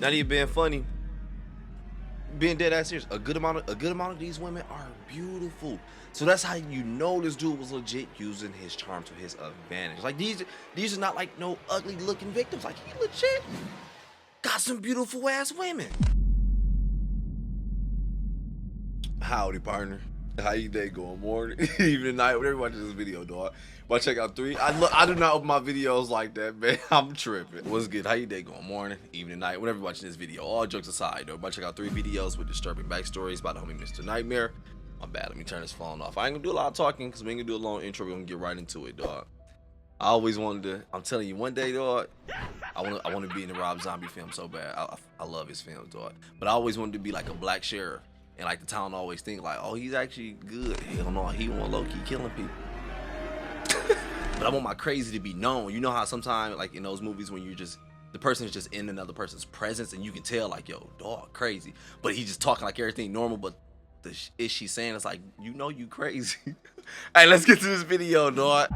Not even being funny, being dead ass serious. A good amount of these women are beautiful. So that's how you know this dude was legit using his charm to his advantage. Like these are not like no ugly looking victims. Like he legit got some beautiful ass women. Howdy, partner. How you day going? Morning, evening, night, whatever you watch this video, dog. But check out 3. I do not open my videos like that, man. I'm tripping. What's good? How you day going? Morning, evening, night, whenever you're watching this video. All jokes aside, though. But check out 3 videos with disturbing backstories by the homie Mr. Nightmare. My bad. Let me turn this phone off. I ain't gonna do a lot of talking because we ain't gonna do a long intro. We're gonna get right into it, dog. I always wanted to. I'm telling you, one day, dog. I want to be in the Rob Zombie film so bad. I love his films, dog. But I always wanted to be like a black sheriff. And like the town always think like, oh, he's actually good. Hell no, he want low-key killing people. But I want my crazy to be known. You know how sometimes like in those movies when you're just, the person is just in another person's presence and you can tell like, yo, dog, crazy. But he's just talking like everything normal, but the shit she's saying is like, you know you crazy. Hey, let's get to this video, dog.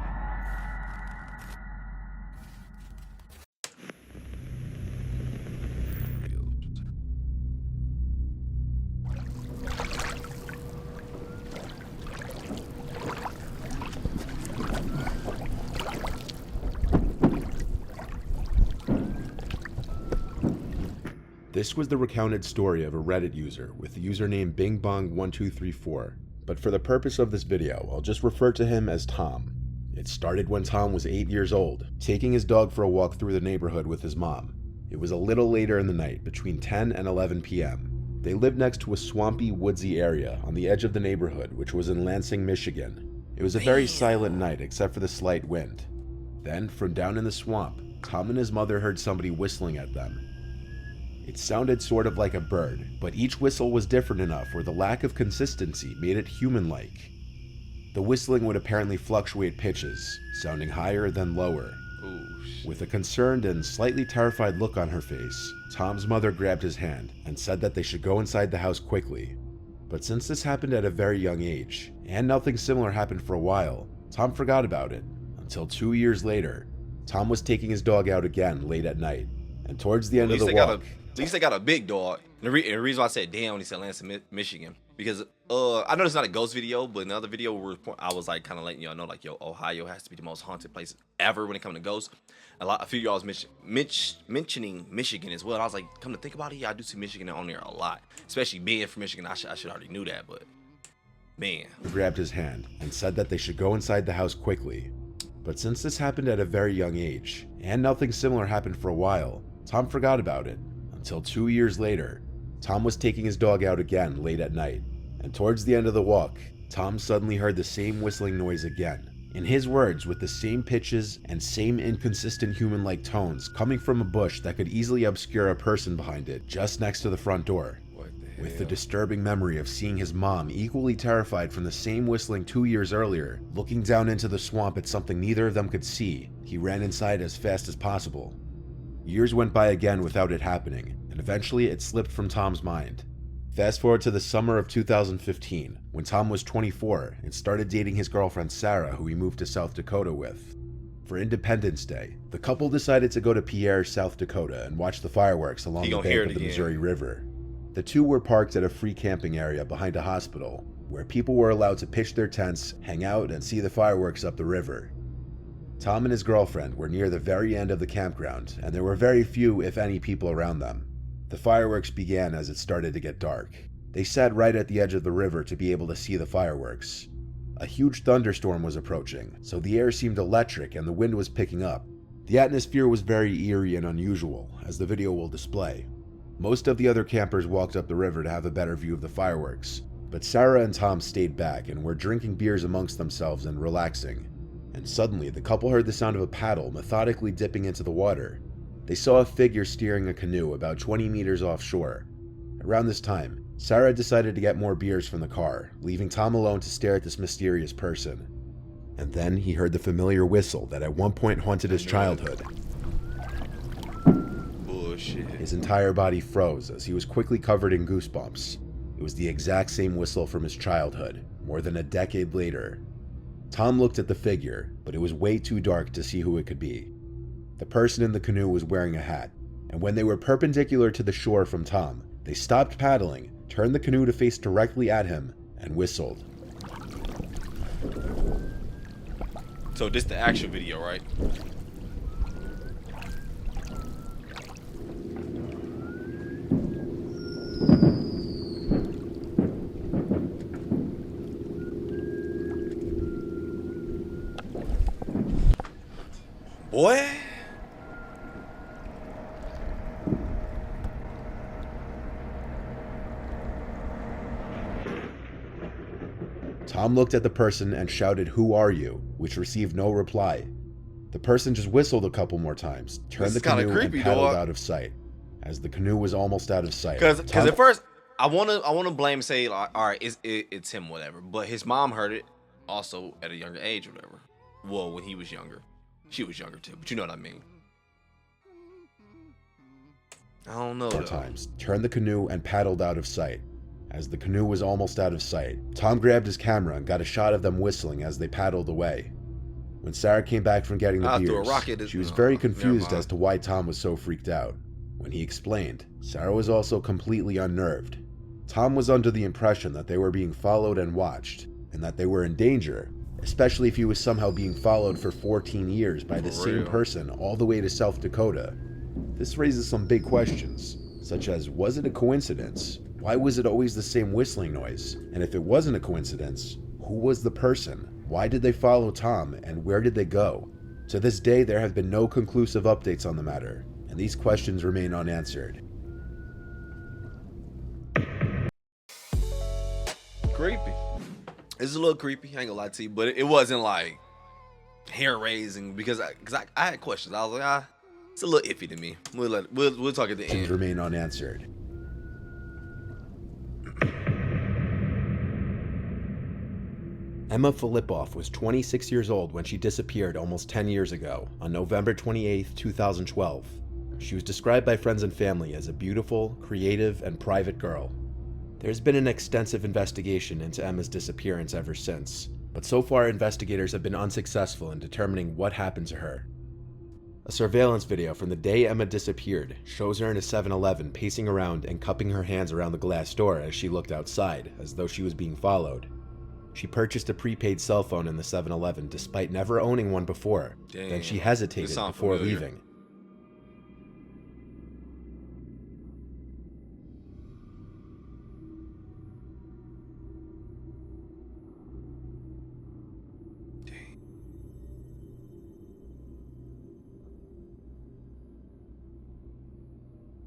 This was the recounted story of a Reddit user with the username bingbong1234, but for the purpose of this video, I'll just refer to him as Tom. It started when Tom was 8 years old, taking his dog for a walk through the neighborhood with his mom. It was a little later in the night, between 10 and 11 p.m. They lived next to a swampy, woodsy area on the edge of the neighborhood, which was in Lansing, Michigan. It was a very silent night except for the slight wind. Then, from down in the swamp, Tom and his mother heard somebody whistling at them. It sounded sort of like a bird, but each whistle was different enough where the lack of consistency made it human-like. The whistling would apparently fluctuate pitches, sounding higher then lower. With a concerned and slightly terrified look on her face, Tom's mother grabbed his hand and said that they should go inside the house quickly. But since this happened at a very young age, and nothing similar happened for a while, Tom forgot about it, until 2 years later. Tom was taking his dog out again late at night, and towards the end of the walk... At least they got a big dog. And the reason why I said damn when he said Lansing, Michigan, because I know it's not a ghost video, but in the other video I was like kind of letting y'all know like, yo, Ohio has to be the most haunted place ever when it comes to ghosts. A few of y'all was mentioning Michigan as well. And I was like, come to think about it, yeah, I do see Michigan on there a lot, especially being from Michigan. I should already knew that, but man. He grabbed his hand and said that they should go inside the house quickly. But since this happened at a very young age, and nothing similar happened for a while, Tom forgot about it. Until 2 years later, Tom was taking his dog out again late at night, and towards the end of the walk, Tom suddenly heard the same whistling noise again. In his words, with the same pitches and same inconsistent human-like tones coming from a bush that could easily obscure a person behind it just next to the front door. With the disturbing memory of seeing his mom equally terrified from the same whistling 2 years earlier, looking down into the swamp at something neither of them could see, he ran inside as fast as possible. Years went by again without it happening, and eventually it slipped from Tom's mind. Fast forward to the summer of 2015, when Tom was 24 and started dating his girlfriend Sarah, who he moved to South Dakota with. For Independence Day, the couple decided to go to Pierre, South Dakota and watch the fireworks along the bank of the Missouri River. The two were parked at a free camping area behind a hospital, where people were allowed to pitch their tents, hang out, and see the fireworks up the river. Tom and his girlfriend were near the very end of the campground, and there were very few, if any, people around them. The fireworks began as it started to get dark. They sat right at the edge of the river to be able to see the fireworks. A huge thunderstorm was approaching, so the air seemed electric and the wind was picking up. The atmosphere was very eerie and unusual, as the video will display. Most of the other campers walked up the river to have a better view of the fireworks, but Sarah and Tom stayed back and were drinking beers amongst themselves and relaxing. And suddenly, the couple heard the sound of a paddle methodically dipping into the water. They saw a figure steering a canoe about 20 meters offshore. Around this time, Sarah decided to get more beers from the car, leaving Tom alone to stare at this mysterious person. And then he heard the familiar whistle that at one point haunted his childhood. Bullshit. His entire body froze as he was quickly covered in goosebumps. It was the exact same whistle from his childhood, more than a decade later. Tom looked at the figure, but it was way too dark to see who it could be. The person in the canoe was wearing a hat, and when they were perpendicular to the shore from Tom, they stopped paddling, turned the canoe to face directly at him, and whistled. So this the action video, right? Boy. Tom looked at the person and shouted, "Who are you?" which received no reply. The person just whistled a couple more times, turned the canoe, and paddled out of sight. As the canoe was almost out of sight. Because at first, I wanna blame, say, like, all right, it's him, whatever. But his mom heard it also at a younger age, whatever. Well, when he was younger. She was younger too, but you know what I mean. I don't know. Times, turned the canoe and paddled out of sight. As the canoe was almost out of sight, Tom grabbed his camera and got a shot of them whistling as they paddled away. When Sarah came back from getting the beers, she was very confused as to why Tom was so freaked out. When he explained, Sarah was also completely unnerved. Tom was under the impression that they were being followed and watched, and that they were in danger, especially if he was somehow being followed for 14 years by the same person all the way to South Dakota. This raises some big questions, such as, was it a coincidence? Why was it always the same whistling noise? And if it wasn't a coincidence, who was the person? Why did they follow Tom, and where did they go? To this day, there have been no conclusive updates on the matter, and these questions remain unanswered. Creepy. It's a little creepy, I ain't gonna lie to you, but it wasn't like hair raising because I had questions. I was like, it's a little iffy to me. We'll talk at the end. Remain unanswered. Emma Philipoff was 26 years old when she disappeared almost 10 years ago, on November 28, 2012. She was described by friends and family as a beautiful, creative, and private girl. There's been an extensive investigation into Emma's disappearance ever since, but so far investigators have been unsuccessful in determining what happened to her. A surveillance video from the day Emma disappeared shows her in a 7-Eleven pacing around and cupping her hands around the glass door as she looked outside, as though she was being followed. She purchased a prepaid cell phone in the 7-Eleven despite never owning one before. Damn. Then she hesitated before leaving.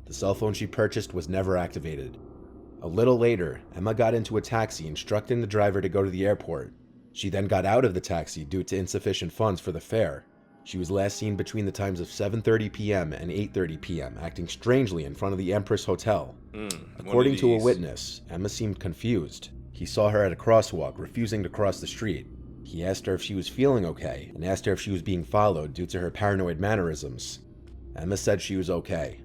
The cell phone she purchased was never activated. A little later, Emma got into a taxi instructing the driver to go to the airport. She then got out of the taxi due to insufficient funds for the fare. She was last seen between the times of 7:30 p.m. and 8:30 p.m., acting strangely in front of the Empress Hotel. According to a witness, Emma seemed confused. He saw her at a crosswalk, refusing to cross the street. He asked her if she was feeling okay, and asked her if she was being followed due to her paranoid mannerisms. Emma said she was okay.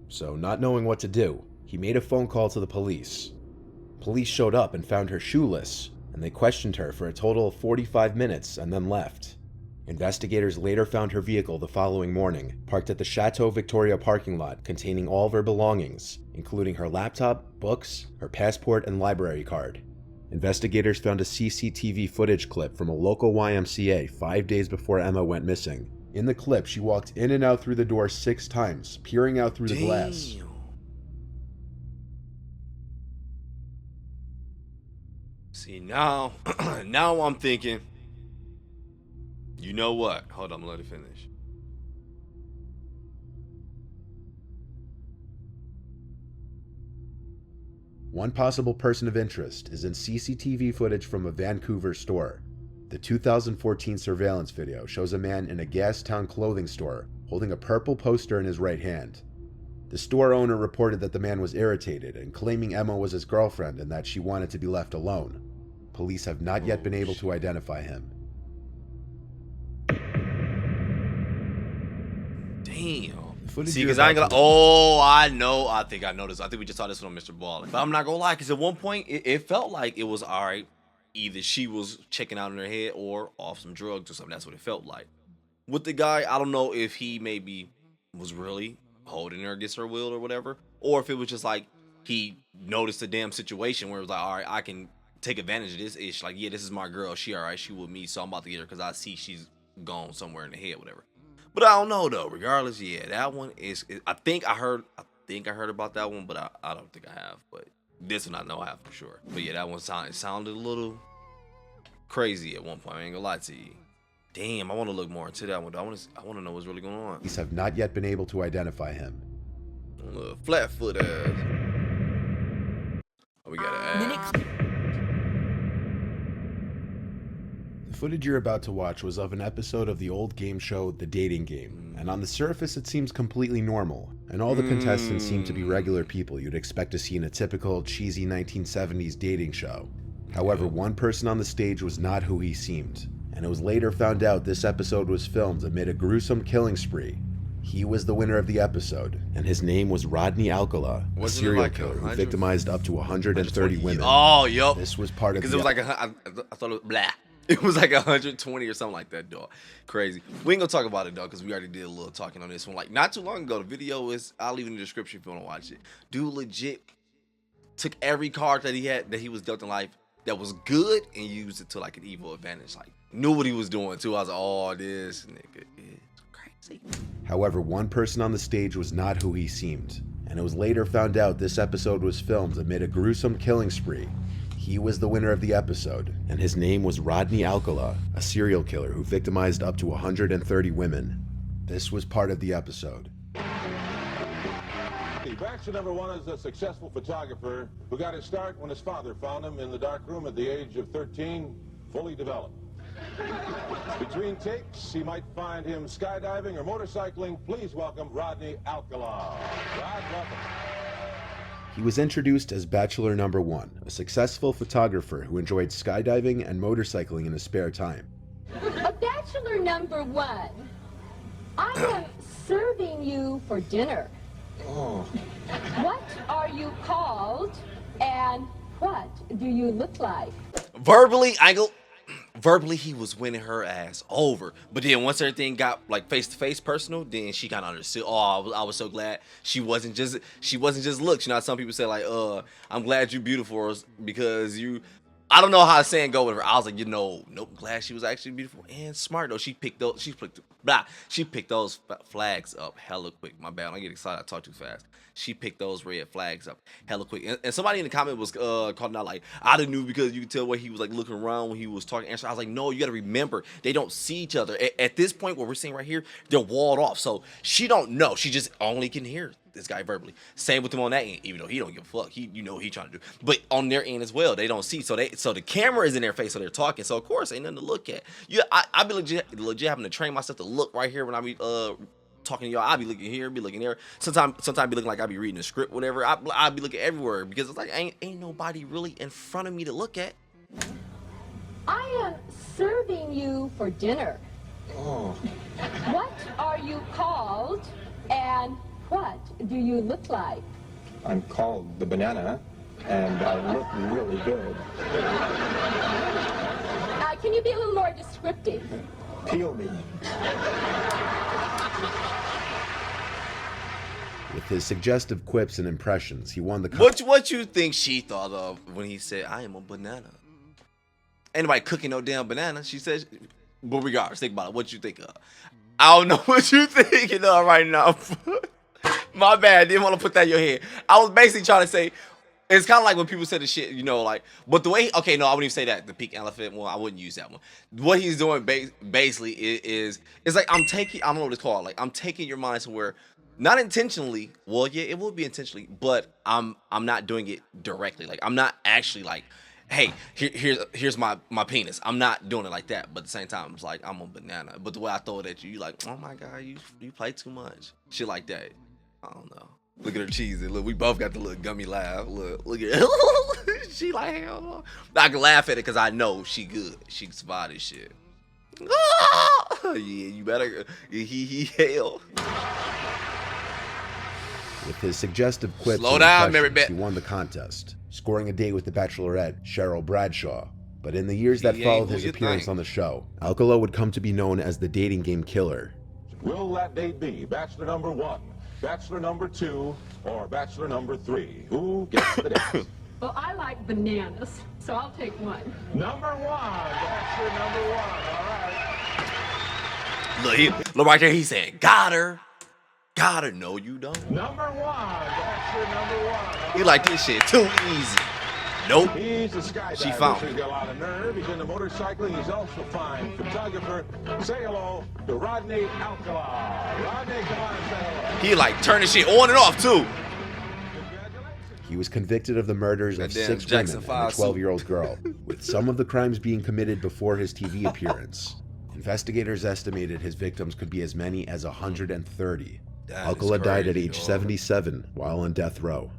So, not knowing what to do, he made a phone call to the police. Police showed up and found her shoeless, and they questioned her for a total of 45 minutes and then left. Investigators later found her vehicle the following morning, parked at the Chateau Victoria parking lot, containing all of her belongings, including her laptop, books, her passport, and library card. Investigators found a CCTV footage clip from a local YMCA 5 days before Emma went missing. In the clip, she walked in and out through the door 6 times, peering out through the glass. See, now I'm thinking, you know what? Hold on, I'm gonna let it finish. One possible person of interest is in CCTV footage from a Vancouver store. The 2014 surveillance video shows a man in a Gastown clothing store holding a purple poster in his right hand. The store owner reported that the man was irritated and claiming Emma was his girlfriend and that she wanted to be left alone. Police have not yet been able to identify him. Damn. See, because I ain't gonna. Oh, I know. I think I know this. I think we just saw this one on MRBALLEN. But I'm not gonna lie, because at one point it felt like it was all right. Either she was checking out in her head or off some drugs or something. That's what it felt like. With the guy, I don't know if he maybe was really holding her against her will or whatever, or if it was just like he noticed a damn situation where it was like, all right, I can take advantage of this ish. Like, yeah, this is my girl. She all right. She with me, so I'm about to get her because I see she's gone somewhere in the head, whatever. But I don't know though. Regardless, yeah, that one is. I think I heard about that one, but I don't think I have. But this one I know I have for sure. But yeah, that one sounded a little crazy at one point. I ain't gonna lie to you. Damn, I want to look more into that one. I want to know what's really going on. Police have not yet been able to identify him. Flat-foot ass. Oh, we got an ad. The footage you're about to watch was of an episode of the old game show The Dating Game, and on the surface it seems completely normal, and all the contestants seem to be regular people you'd expect to see in a typical cheesy 1970s dating show. However, one person on the stage was not who he seemed, and it was later found out this episode was filmed amid a gruesome killing spree. He was the winner of the episode, and his name was Rodney Alcala, a serial killer who victimized up to 130 women. Oh, yup. This was part of because it was like I thought it was blah. It was like 120 or something like that, dog. Crazy. We ain't gonna talk about it, dog, because we already did a little talking on this one. Like, not too long ago, the video is, I'll leave it in the description if you want to watch it. Dude legit took every card that he had, that he was dealt in life, that was good, and used it to, like, an evil advantage. Like, knew what he was doing, too. I was like, oh, this nigga is crazy. However, one person on the stage was not who he seemed, and it was later found out this episode was filmed amid a gruesome killing spree. He was the winner of the episode, and his name was Rodney Alcala, a serial killer who victimized up to 130 women. This was part of the episode. Baxter number one is a successful photographer who got his start when his father found him in the dark room at the age of 13, fully developed. Between takes, he might find him skydiving or motorcycling. Please welcome Rodney Alcala. Rod, welcome. He was introduced as Bachelor Number One, a successful photographer who enjoyed skydiving and motorcycling in his spare time. A Bachelor Number One, I am serving you for dinner. Oh. What are you called, and what do you look like? Verbally, he was winning her ass over. But then once everything got like face to face personal, then she kind of understood. Oh, I was so glad she wasn't just looks. You know how some people say like, I'm glad you're beautiful because you. I don't know how the saying go with her. I was like, nope. Glad she was actually beautiful and smart though. She picked those flags up hella quick. My bad. I get excited. I talk too fast. She picked those red flags up hella quick. And somebody in the comment was calling out like, I didn't know because you could tell where he was like looking around when he was talking. I was like, no, you got to remember they don't see each other at this point. What we're seeing right here, they're walled off. So she don't know. She just only can hear this guy verbally. Same with him on that end, even though he don't give a fuck. He he trying to do. But on their end as well, they don't see. So the camera is in their face, so they're talking. So of course ain't nothing to look at. I be legit having to train myself to look right here when I be talking to y'all. I be looking here, be looking there. Sometimes be looking like I be reading a script, whatever. I be looking everywhere because it's like ain't nobody really in front of me to look at. I am serving you for dinner. Oh. What are you called, and what do you look like? I'm called the Banana, and I look really good. Can you be a little more descriptive? Peel me. With his suggestive quips and impressions, he won the contest. What you think she thought of when he said, I am a banana? Ain't nobody cooking no damn banana. She says, but regardless, think about it. What you think of? I don't know what you thinking of right now. My bad. Didn't want to put that in your head. I was basically trying to say, it's kind of like when people say the shit, like, but the way, okay, no, I wouldn't even say that. The pink elephant one, I wouldn't use that one. What he's doing basically is like, I don't know what it's called. Like, I'm taking your mind somewhere, not intentionally. Well, yeah, it will be intentionally, but I'm not doing it directly. Like, I'm not actually like, hey, here's my penis. I'm not doing it like that. But at the same time, it's like, I'm a banana. But the way I throw it at you, you like, oh my God, you play too much. Shit like that. I don't know. Look at her cheesy. Look, we both got the little gummy laugh. Look at her. She like, hell no. I can laugh at it because I know she good. She can survive this shit. Yeah, you better. He hell. With his suggestive quips Slow and down, impressions, he won the contest, scoring a date with the Bachelorette, Cheryl Bradshaw. But in the years that followed his appearance on the show, Alcala would come to be known as the dating game killer. Will that date be Bachelor Number One? bachelor number 2 or bachelor number 3? Who gets the dance? Well, I like bananas, so I'll take one. Number 1, bachelor number 1. All right. Look right there. He said, "Got her, got her." No, you don't. Number 1, bachelor number 1. He like this shit too easy. Nope. He's a skydiver. She found He's me. got a lot of nerve. He's into motorcycling. He's also a fine photographer. Say hello to Rodney Alcala. Rodney, come on and say hello. He like turning shit on and off too. He was convicted of the murders of Goddamn 6 Jackson women and a 5 suit. 12-year-old girl, with some of the crimes being committed before his TV appearance. Investigators estimated his victims could be as many as 130. That Alcala is died at crazy, age dog. 77 while on death row.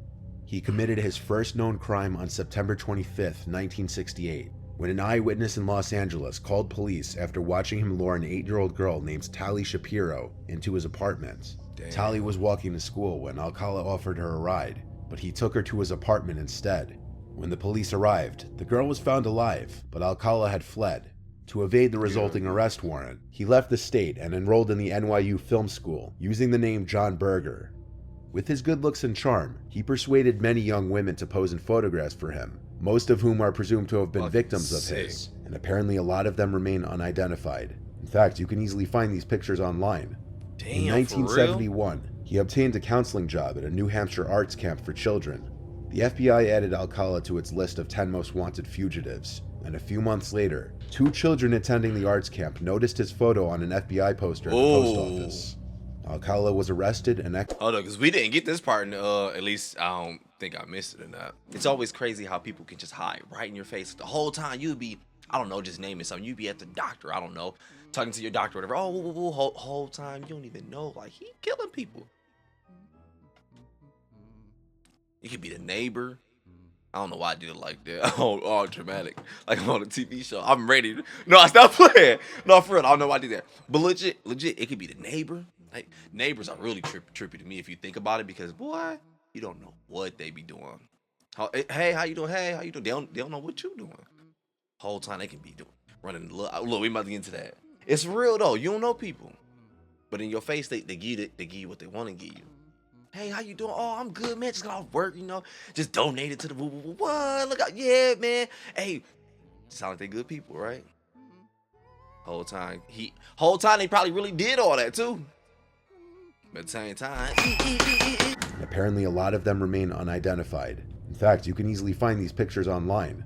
He committed his first known crime on September 25th, 1968, when an eyewitness in Los Angeles called police after watching him lure an 8-year-old girl named Tali Shapiro into his apartment. Damn. Tali was walking to school when Alcala offered her a ride, but he took her to his apartment instead. When the police arrived, the girl was found alive, but Alcala had fled. To evade the resulting arrest warrant, he left the state and enrolled in the NYU Film School using the name John Berger. With his good looks and charm, he persuaded many young women to pose in photographs for him, most of whom are presumed to have been Fucking victims of sick. his, and apparently a lot of them remain unidentified. In fact, you can easily find these pictures online. Damn, In for 1971, he obtained a counseling job at a New Hampshire arts camp for children. The FBI added Alcala to its list of 10 most wanted fugitives, and a few months later, 2 children attending the arts camp noticed his photo on an FBI poster at the post office. Alcala was arrested and Hold on, because we didn't get this part. At least I don't think I missed it or not. It's always crazy how people can just hide right in your face. The whole time you'd be, I don't know, just naming something. You'd be at the doctor, I don't know, talking to your doctor or whatever. Oh, whole time you don't even know. Like, he killing people. It could be the neighbor. I don't know why I did it like that. All dramatic. Like I'm on a TV show. I'm ready. No, I stopped playing. No, for real. I don't know why I did that. But legit, it could be the neighbor. Like, neighbors are really trippy to me if you think about it, because boy, you don't know what they be doing. Hey, how you doing? Hey, how you doing? They don't know what you doing. Whole time they can be doing running. Look, we about to get into that. It's real though. You don't know people, but in your face they give you what they want to give you. Hey, how you doing? Oh, I'm good, man. Just got off work, Just donated to the what? Look out, yeah, man. Hey, sound like they good people, right? Whole time they probably really did all that too. But at the same time, and apparently a lot of them remain unidentified. In fact, you can easily find these pictures online.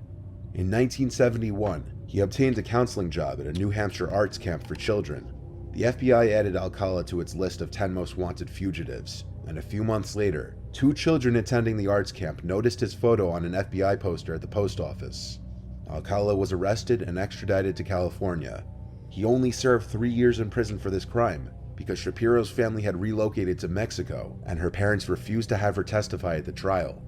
In 1971, he obtained a counseling job at a New Hampshire arts camp for children. The FBI added Alcala to its list of 10 most wanted fugitives, and a few months later, 2 children attending the arts camp noticed his photo on an FBI poster at the post office. Alcala was arrested and extradited to California. He only served 3 years in prison for this crime, because Shapiro's family had relocated to Mexico, and her parents refused to have her testify at the trial.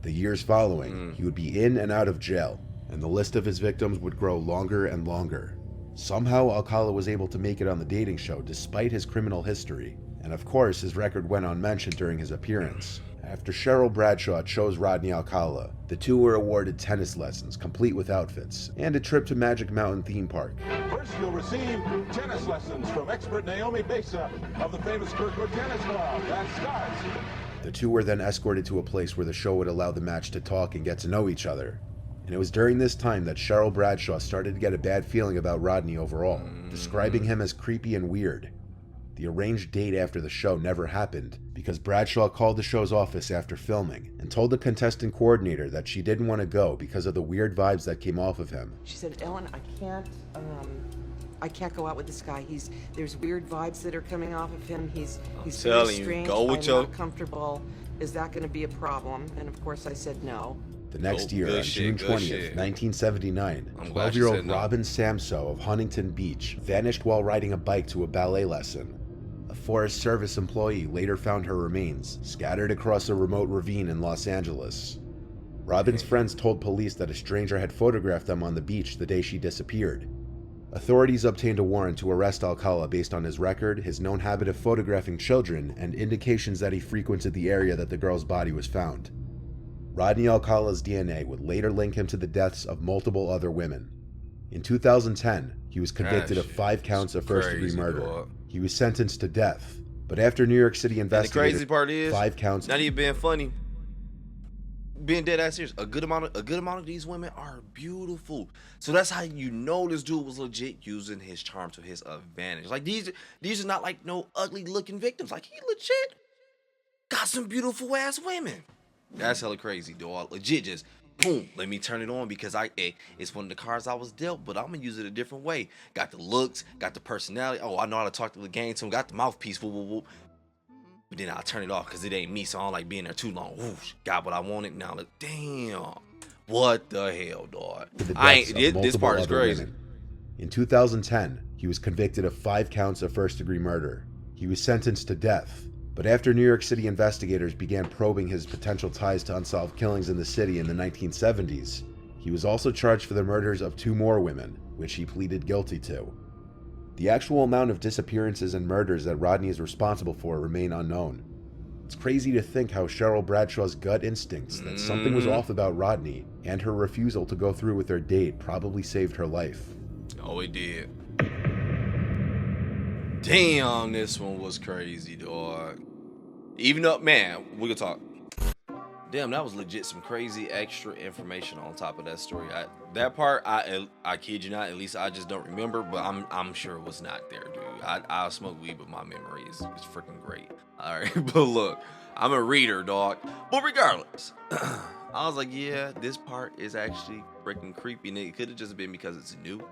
The years following, he would be in and out of jail, and the list of his victims would grow longer and longer. Somehow, Alcala was able to make it on the dating show despite his criminal history, and of course, his record went unmentioned during his appearance. After Cheryl Bradshaw chose Rodney Alcala, the two were awarded tennis lessons, complete with outfits, and a trip to Magic Mountain theme park. First, you'll receive tennis lessons from expert Naomi Besa of the famous Kirkwood Tennis Club. That starts. The two were then escorted to a place where the show would allow the match to talk and get to know each other. And it was during this time that Cheryl Bradshaw started to get a bad feeling about Rodney overall, describing him as creepy and weird. The arranged date after the show never happened because Bradshaw called the show's office after filming and told the contestant coordinator that she didn't want to go because of the weird vibes that came off of him. She said, Ellen, I can't go out with this guy. There's weird vibes that are coming off of him. He's very telling you, strange. go with I'm your- not comfortable. Is that going to be a problem? And of course I said no. The next year, good on shit, June good 20th, shit. 1979, I'm glad you 12-year-old said no. Robin Samso of Huntington Beach vanished while riding a bike to a ballet lesson. A Forest Service employee later found her remains, scattered across a remote ravine in Los Angeles. Robin's friends told police that a stranger had photographed them on the beach the day she disappeared. Authorities obtained a warrant to arrest Alcala based on his record, his known habit of photographing children, and indications that he frequented the area that the girl's body was found. Rodney Alcala's DNA would later link him to the deaths of multiple other women. In 2010, he was convicted of 5 counts of first-degree crazy, murder. dog. He was sentenced to death, But after New York City And the investigators, crazy part is, 5 counts. not even being funny, being dead ass serious, a good amount of these women are beautiful. So that's how you know this dude was legit using his charm to his advantage. Like these are not like no ugly looking victims. Like he legit got some beautiful ass women. That's hella crazy, dog. Legit just boom, let me turn it on because it's one of the cards I was dealt, but I'm gonna use it a different way. Got the looks, got the personality. Oh, I know how to talk to the game to him. Got the mouthpiece. Whoop, whoop, whoop. But then I'll turn it off because it ain't me, so I don't like being there too long. Whoosh, got what I wanted. Now look, damn, what the hell, dog? This part is crazy. Women. In 2010, he was convicted of 5 counts of first-degree murder. He was sentenced to death. But after New York City investigators began probing his potential ties to unsolved killings in the city in the 1970s, he was also charged for the murders of 2 more women, which he pleaded guilty to. The actual amount of disappearances and murders that Rodney is responsible for remain unknown. It's crazy to think how Cheryl Bradshaw's gut instincts that something was off about Rodney and her refusal to go through with their date probably saved her life. Oh, it did. Damn, this one was crazy, dog. Even up, man, we can talk. Damn, that was legit some crazy extra information on top of that story. That part, I kid you not, at least I just don't remember, but I'm sure it was not there, dude. I'll smoke weed, but my memory is freaking great. All right, but look, I'm a reader, dog. But regardless, I was like, yeah, this part is actually freaking creepy, and it could have just been because it's new.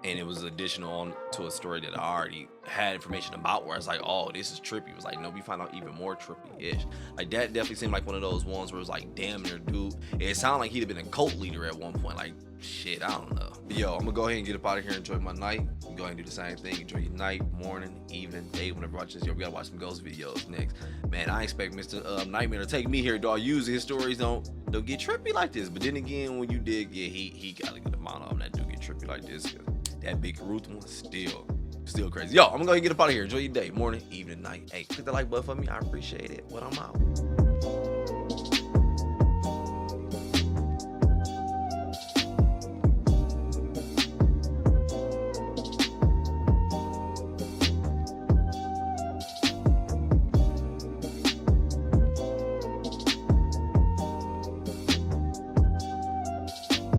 And it was additional on to a story that I already had information about, where it's like, oh, this is trippy. It was like, no, we find out even more trippy-ish. Like, that definitely seemed like one of those ones where it was like, damn near dude. It sounded like he'd have been a cult leader at one point. Like, shit, I don't know. But yo, I'm gonna go ahead and get up out of here and enjoy my night. Go ahead and do the same thing. Enjoy your night, morning, evening, day, whenever you watch this. Yo, we gotta watch some ghost videos next. Man, I expect Mr. Nightmare to take me here, dog. Usually his stories don't get trippy like this. But then again, when you dig, yeah, he got a good amount of them that do get trippy like this. That big Ruth one still crazy. Yo, I'm gonna go ahead and get up out of here. Enjoy your day, morning, evening, night. Hey, click the like button for me. I appreciate it. What I'm out.